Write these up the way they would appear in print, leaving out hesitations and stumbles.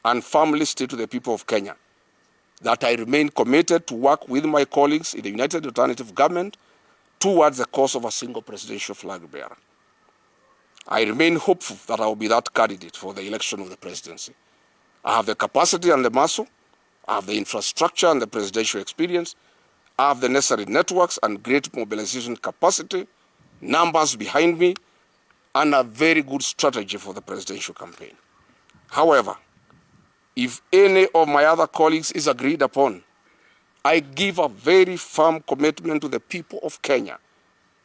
and firmly state to the people of Kenya that I remain committed to work with my colleagues in the United Alternative Government towards the cause of a single presidential flag bearer. I remain hopeful that I will be that candidate for the election of the presidency. I have the capacity and the muscle, I have the infrastructure and the presidential experience, I have the necessary networks and great mobilization capacity, numbers behind me, and a very good strategy for the presidential campaign. However, if any of my other colleagues is agreed upon, I give a very firm commitment to the people of Kenya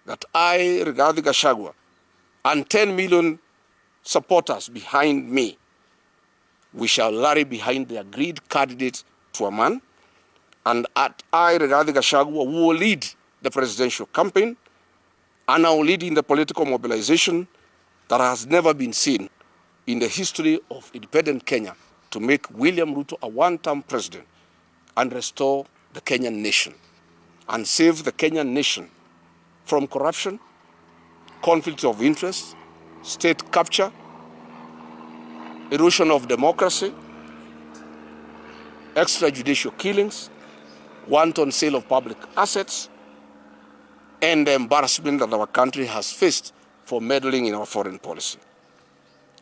that I, Rigathi Gachagua, and 10 million supporters behind me, we shall rally behind the agreed candidate to a man, and I, Rigathi Gachagua, will lead the presidential campaign, and I will lead in the political mobilization that has never been seen in the history of independent Kenya to make William Ruto a one-term president and restore the Kenyan nation and save the Kenyan nation from corruption, conflict of interest, state capture, erosion of democracy, extrajudicial killings, wanton sale of public assets, and the embarrassment that our country has faced for meddling in our foreign policy.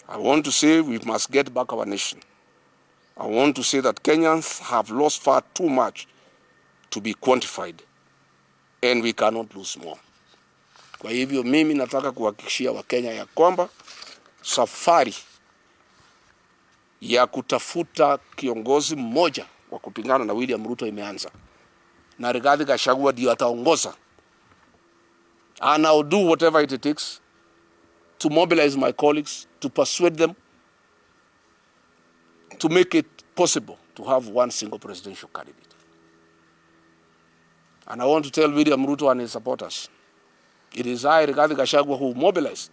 I want to say we must get back our nation. I want to say that Kenyans have lost far too much to be quantified, and we cannot lose more. Kwa hivyo mimi nataka kuhakikishia Wakenya ya kwamba safari ya kutafuta kiongozi mmoja wa kupingana na William Ruto imeanza. Na Rigathi Gachagua ndio ataongoza. And I'll do whatever it takes to mobilize my colleagues, to persuade them, to make it possible to have one single presidential candidate. And I want to tell William Ruto and his supporters, it is I, Rigathi Gachagua, who mobilized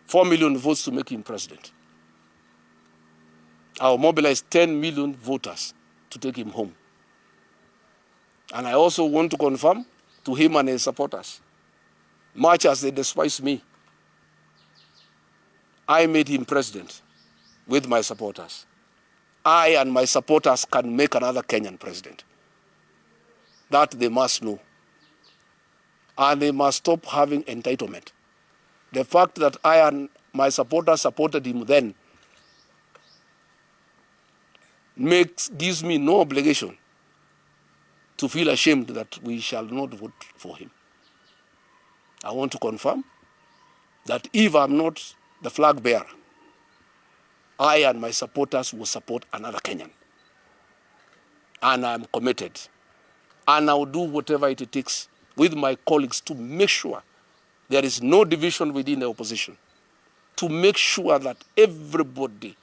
4 million votes to make him president. I will mobilize 10 million voters to take him home. And I also want to confirm to him and his supporters, much as they despise me, I made him president with my supporters. I and my supporters can make another Kenyan president. That they must know. And they must stop having entitlement. The fact that I and my supporters supported him then gives me no obligation to feel ashamed that we shall not vote for him. I want to confirm that if I'm not the flag bearer, I and my supporters will support another Kenyan. And I'm committed. And I will do whatever it takes with my colleagues to make sure there is no division within the opposition, to make sure that everybody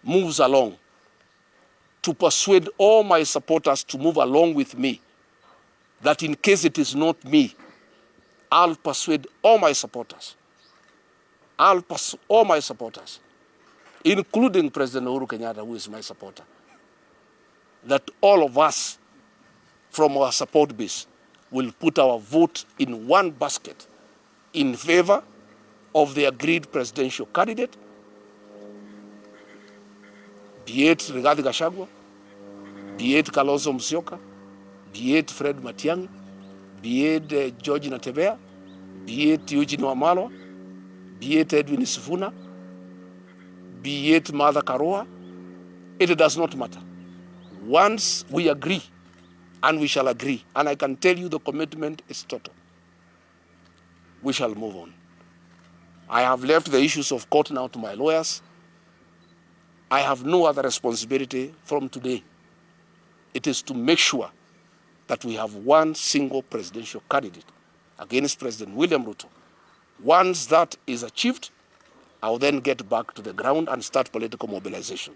moves along, to persuade all my supporters to move along with me, that in case it is not me, I'll persuade all my supporters. All my supporters, including President Uhuru Kenyatta, who is my supporter, that all of us from our support base will put our vote in one basket in favor of the agreed presidential candidate, be it Rigathi Gachagua, be it Kalonzo Musyoka, be it Fred Matiang'i, be it George Natebea, be it Eugene Wamalwa, be it Edwin Sifuna, be it Martha Karua, it does not matter. Once we agree, and we shall agree, and I can tell you the commitment is total, we shall move on. I have left the issues of court now to my lawyers. I have no other responsibility from today. It is to make sure that we have one single presidential candidate against President William Ruto. Once that is achieved, I will then get back to the ground and start political mobilization.